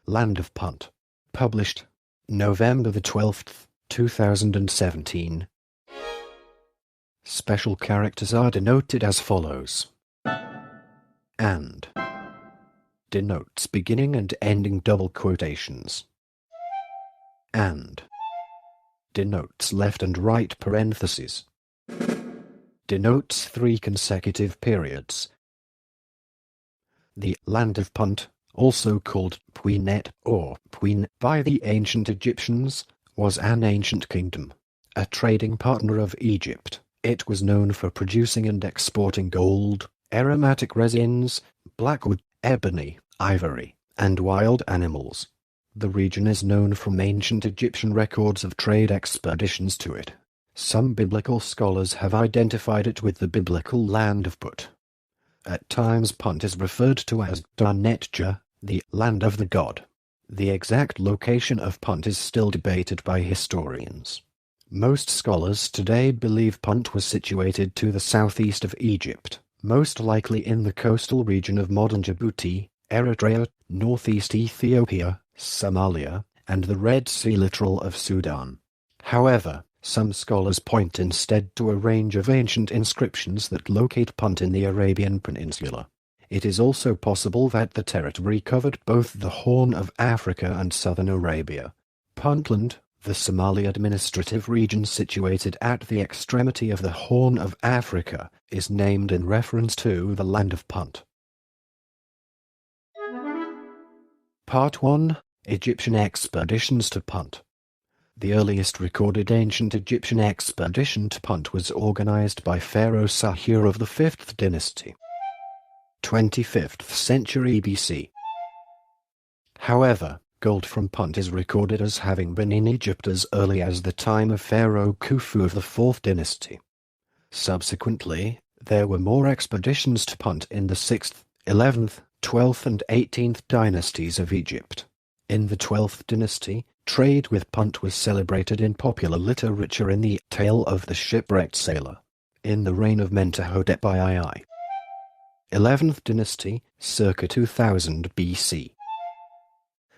Land of Punt. Published November the 12th, 2017. Special characters are denoted as follows. And denotes beginning and ending double quotations. And denotes left and right parentheses. Denotes 3 consecutive periods. The Land of Punt, also called Puinet or Puin by the ancient Egyptians, was an ancient kingdom, a trading partner of Egypt. It was known for producing and exporting gold, aromatic resins, blackwood, ebony, ivory, and wild animals. The region is known from ancient Egyptian records of trade expeditions to it. Some biblical scholars have identified it with the biblical land of Put. At times Punt is referred to as Dunetja, the land of the god. The exact location of Punt is still debated by historians. Most scholars today believe Punt was situated to the southeast of Egypt, most likely in the coastal region of modern Djibouti, Eritrea, northeast Ethiopia, Somalia, and the Red Sea littoral of Sudan. However, some scholars point instead to a range of ancient inscriptions that locate Punt in the Arabian Peninsula. It is also possible that the territory covered both the Horn of Africa and southern Arabia. Puntland, the Somali administrative region situated at the extremity of the Horn of Africa, is named in reference to the Land of Punt. Part 1. Egyptian expeditions to Punt. The earliest recorded ancient Egyptian expedition to Punt was organized by Pharaoh Sahir of the 5th dynasty, 25th century BC. However, gold from Punt is recorded as having been in Egypt as early as the time of Pharaoh Khufu of the 4th dynasty. Subsequently, there were more expeditions to Punt in the 6th, 11th, 12th and 18th dynasties of Egypt. In the 12th dynasty, trade with Punt was celebrated in popular literature in the Tale of the Shipwrecked Sailor, in the reign of Mentuhotep II. 11th dynasty, circa 2000 BC.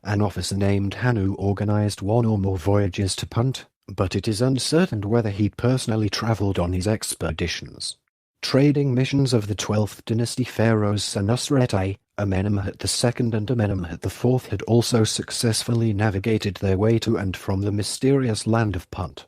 An officer named Hanu organized one or more voyages to Punt, but it is uncertain whether he personally traveled on his expeditions. Trading missions of the 12th dynasty pharaohs Senusret Amenemhat II and Amenemhat IV had also successfully navigated their way to and from the mysterious land of Punt.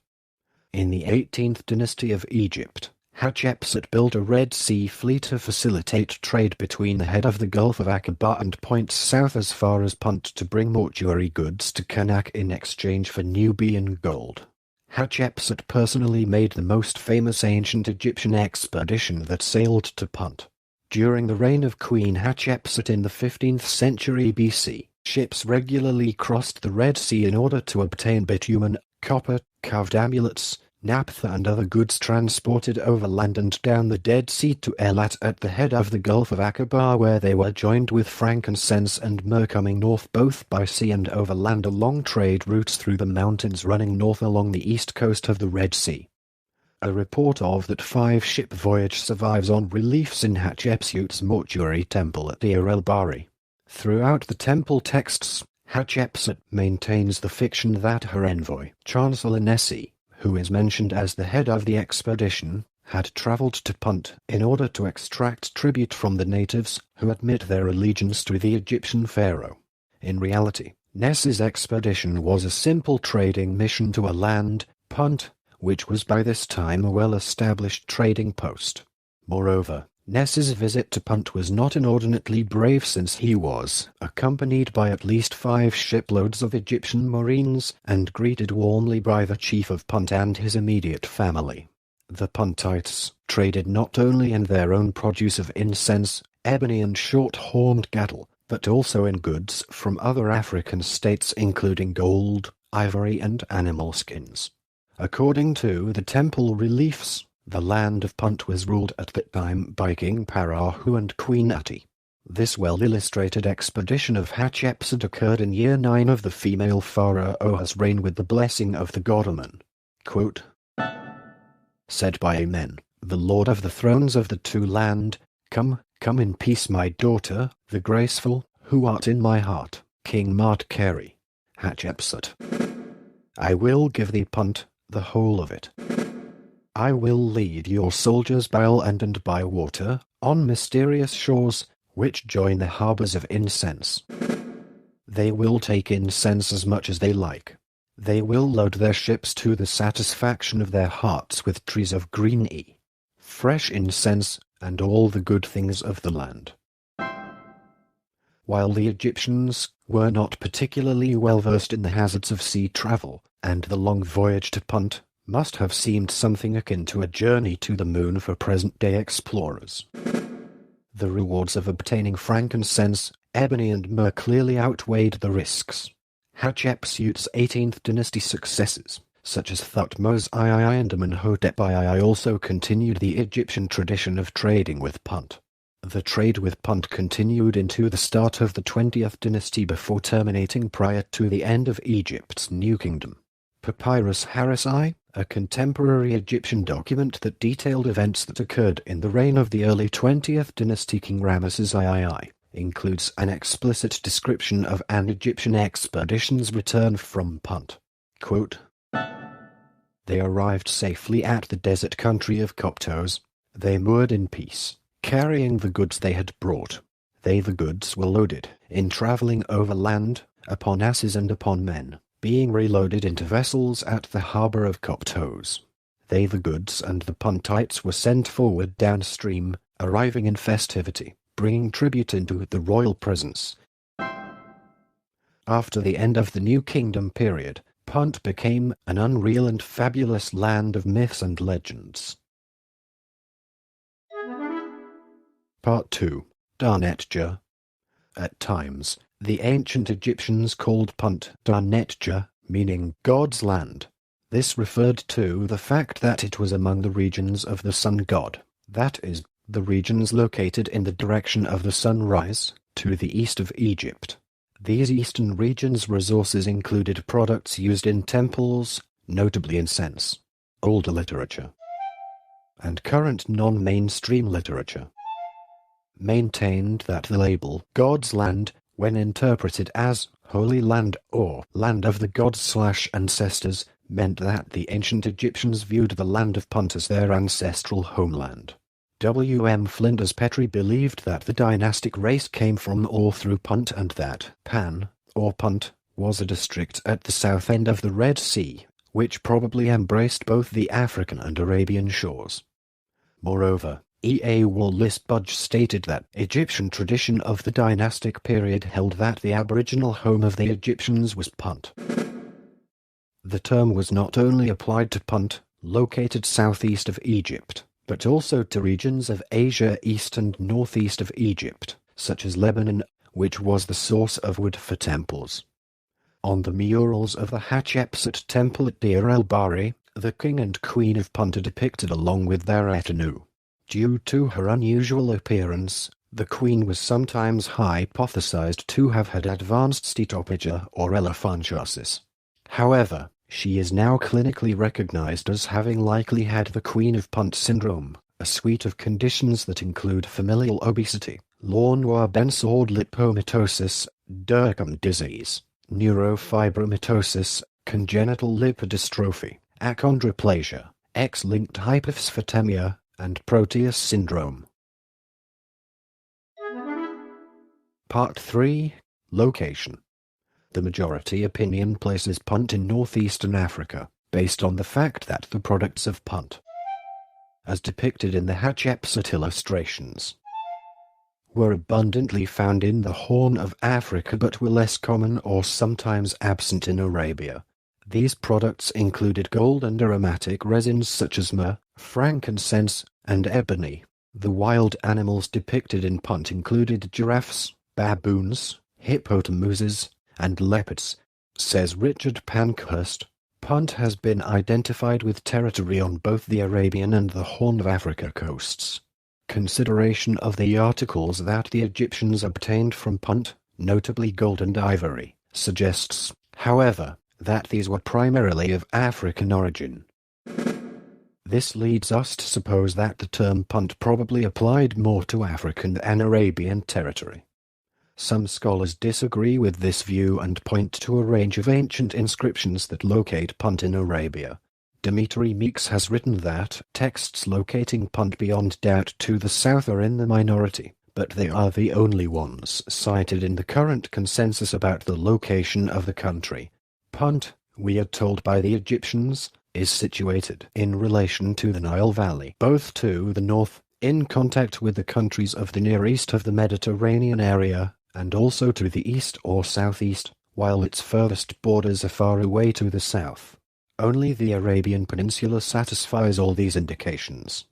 In the 18th dynasty of Egypt, Hatshepsut built a Red Sea fleet to facilitate trade between the head of the Gulf of Aqaba and points south as far as Punt to bring mortuary goods to Karnak in exchange for Nubian gold. Hatshepsut personally made the most famous ancient Egyptian expedition that sailed to Punt. During the reign of Queen Hatshepsut in the 15th century BC, ships regularly crossed the Red Sea in order to obtain bitumen, copper, carved amulets, naphtha and other goods transported overland and down the Dead Sea to Elat at the head of the Gulf of Aqaba, where they were joined with frankincense and myrrh coming north both by sea and overland along trade routes through the mountains running north along the east coast of the Red Sea. A report of that 5-ship voyage survives on reliefs in Hatshepsut's mortuary temple at Deir el-Bahari. Throughout the temple texts, Hatshepsut maintains the fiction that her envoy, Chancellor Nessi, who is mentioned as the head of the expedition, had travelled to Punt in order to extract tribute from the natives who admit their allegiance to the Egyptian pharaoh. In reality, Nessi's expedition was a simple trading mission to a land, Punt, which was by this time a well-established trading post. Moreover, Nessi's visit to Punt was not inordinately brave since he was accompanied by at least 5 shiploads of Egyptian marines and greeted warmly by the chief of Punt and his immediate family. The Puntites traded not only in their own produce of incense, ebony and short-horned cattle, but also in goods from other African states including gold, ivory and animal skins. According to the temple reliefs, the land of Punt was ruled at that time by King Parahu and Queen Ati. This well-illustrated expedition of Hatshepsut occurred in year 9 of the female pharaoh's reign with the blessing of the god Amun. Quote, said by Amen, the Lord of the thrones of the two land, come in peace my daughter, the graceful, who art in my heart. King Mardkari, Hatshepsut. I will give thee, Punt, the whole of it. I will lead your soldiers by land and by water, on mysterious shores, which join the harbours of incense. They will take incense as much as they like. They will load their ships to the satisfaction of their hearts with trees of green fresh incense, and all the good things of the land. While the Egyptians were not particularly well versed in the hazards of sea travel, and the long voyage to Punt must have seemed something akin to a journey to the moon for present-day explorers, the rewards of obtaining frankincense, ebony and myrrh clearly outweighed the risks. Hatshepsut's 18th dynasty successors, such as Thutmose II and Amenhotep II, also continued the Egyptian tradition of trading with Punt. The trade with Punt continued into the start of the 20th dynasty before terminating prior to the end of Egypt's New Kingdom. Papyrus Harris I, a contemporary Egyptian document that detailed events that occurred in the reign of the early 20th dynasty King Ramesses II, includes an explicit description of an Egyptian expedition's return from Punt. Quote, "They arrived safely at the desert country of Coptos. They moored in peace, carrying the goods they had brought. The goods were loaded, in travelling overland, upon asses and upon men, being reloaded into vessels at the harbour of Coptos. The goods and the Puntites were sent forward downstream, arriving in festivity, bringing tribute into the royal presence." After the end of the New Kingdom period, Punt became an unreal and fabulous land of myths and legends. Part 2. Darnetja. At times, the ancient Egyptians called Punt Darnetja, meaning God's land. This referred to the fact that it was among the regions of the sun god, that is, the regions located in the direction of the sunrise, to the east of Egypt. These eastern regions' resources included products used in temples, notably incense, older literature, and current non-mainstream literature. Maintained that the label God's Land, when interpreted as Holy Land or Land of the Gods/Ancestors, meant that the ancient Egyptians viewed the land of Punt as their ancestral homeland. W. M. Flinders Petrie believed that the dynastic race came from or through Punt and that Pan, or Punt, was a district at the south end of the Red Sea, which probably embraced both the African and Arabian shores. Moreover, E. A. Wallace Budge stated that Egyptian tradition of the dynastic period held that the aboriginal home of the Egyptians was Punt. The term was not only applied to Punt, located southeast of Egypt, but also to regions of Asia east and northeast of Egypt, such as Lebanon, which was the source of wood for temples. On the murals of the Hatshepsut temple at Deir el-Bahri, the king and queen of Punt are depicted along with their retinue. Due to her unusual appearance, the queen was sometimes hypothesized to have had advanced steatophagia or elephantiasis. However, she is now clinically recognized as having likely had the Queen of Punt syndrome, a suite of conditions that include familial obesity, Laurnois-Bensord lipomatosis, Durkheim disease, neurofibromatosis, congenital lipodystrophy, achondroplasia, X-linked hypophosphatemia, and Proteus syndrome. Part 3. Location. The majority opinion places Punt in northeastern Africa, based on the fact that the products of Punt, as depicted in the Hatshepsut illustrations, were abundantly found in the Horn of Africa but were less common or sometimes absent in Arabia. These products included gold and aromatic resins such as myrrh, frankincense, and ebony. The wild animals depicted in Punt included giraffes, baboons, hippopotamuses, and leopards. Says Richard Pankhurst, Punt has been identified with territory on both the Arabian and the Horn of Africa coasts. Consideration of the articles that the Egyptians obtained from Punt, notably gold and ivory, suggests, however, that these were primarily of African origin. This leads us to suppose that the term Punt probably applied more to African than Arabian territory. Some scholars disagree with this view and point to a range of ancient inscriptions that locate Punt in Arabia. Dimitri Meeks has written that texts locating Punt beyond doubt to the south are in the minority, but they are the only ones cited in the current consensus about the location of the country. Punt, we are told by the Egyptians, is situated in relation to the Nile Valley, both to the north, in contact with the countries of the Near East of the Mediterranean area, and also to the east or southeast, while its furthest borders are far away to the south. Only the Arabian Peninsula satisfies all these indications.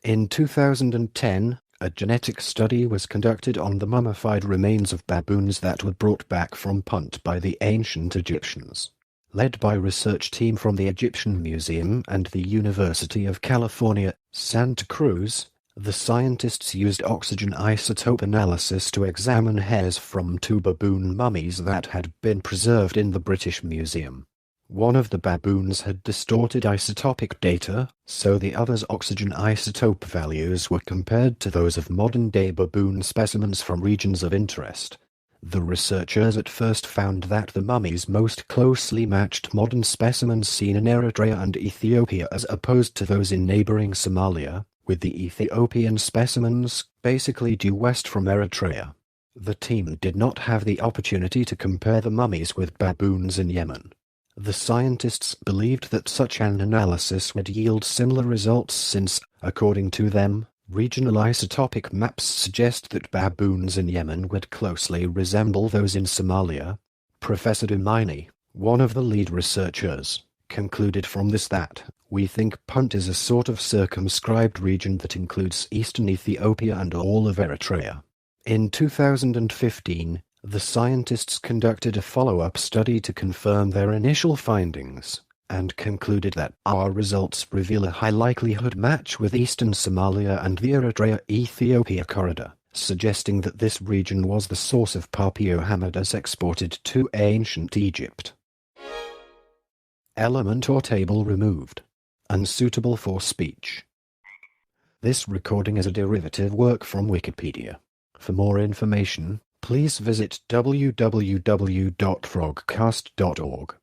In 2010, a genetic study was conducted on the mummified remains of baboons that were brought back from Punt by the ancient Egyptians. Led by a research team from the Egyptian Museum and the University of California, Santa Cruz, the scientists used oxygen isotope analysis to examine hairs from 2 baboon mummies that had been preserved in the British Museum. One of the baboons had distorted isotopic data, so the other's oxygen isotope values were compared to those of modern-day baboon specimens from regions of interest. The researchers at first found that the mummies most closely matched modern specimens seen in Eritrea and Ethiopia as opposed to those in neighboring Somalia, with the Ethiopian specimens basically due west from Eritrea. The team did not have the opportunity to compare the mummies with baboons in Yemen. The scientists believed that such an analysis would yield similar results since, according to them, regional isotopic maps suggest that baboons in Yemen would closely resemble those in Somalia. Professor Dumaini, one of the lead researchers, concluded from this that, we think Punt is a sort of circumscribed region that includes eastern Ethiopia and all of Eritrea. In 2015, the scientists conducted a follow-up study to confirm their initial findings, and concluded that our results reveal a high likelihood match with eastern Somalia and the Eritrea-Ethiopia corridor, suggesting that this region was the source of Papio-Hamadas exported to ancient Egypt. Element or table removed. Unsuitable for speech. This recording is a derivative work from Wikipedia. For more information, please visit www.frogcast.org.